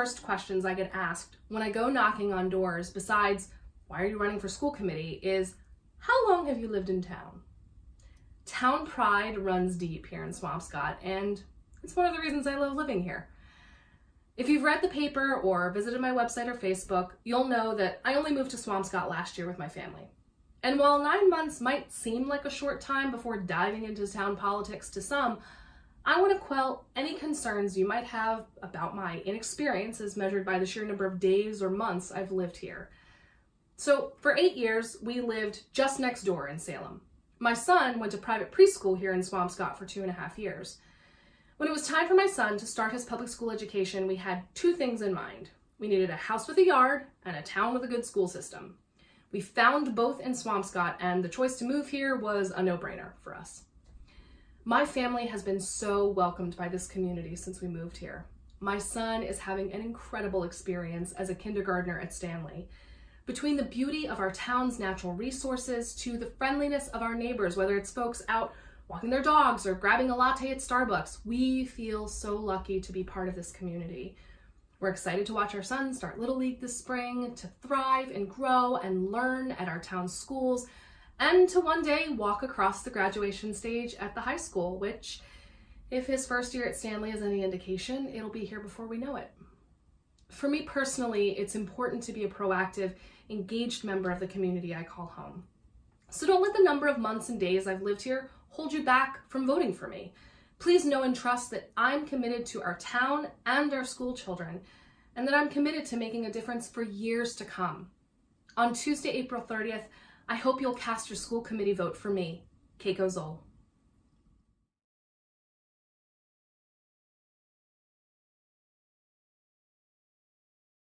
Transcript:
first questions I get asked when I go knocking on doors, besides, why are you running for school committee, is, how long have you lived in town? Town pride runs deep here in Swampscott, and it's one of the reasons I love living here. If you've read the paper or visited my website or Facebook, you'll know that I only moved to Swampscott last year with my family. And while 9 months might seem like a short time before diving into town politics to some, I want to quell any concerns you might have about my inexperience as measured by the sheer number of days or months I've lived here. So for 8 years, we lived just next door in Salem. My son went to private preschool here in Swampscott for 2.5 years. When it was time for my son to start his public school education, we had 2 things in mind. We needed a house with a yard and a town with a good school system. We found both in Swampscott, and the choice to move here was a no-brainer for us. My family has been so welcomed by this community since we moved here. My son is having an incredible experience as a kindergartner at Stanley. Between the beauty of our town's natural resources to the friendliness of our neighbors, whether it's folks out walking their dogs or grabbing a latte at Starbucks, we feel so lucky to be part of this community. We're excited to watch our son start Little League this spring, to thrive and grow and learn at our town schools, and to one day walk across the graduation stage at the high school, which, if his first year at Stanley is any indication, it'll be here before we know it. For me personally, it's important to be a proactive, engaged member of the community I call home. So don't let the number of months and days I've lived here hold you back from voting for me. Please know and trust that I'm committed to our town and our school children, and that I'm committed to making a difference for years to come. On Tuesday, April 30th, I hope you'll cast your school committee vote for me, Keiko Zoll.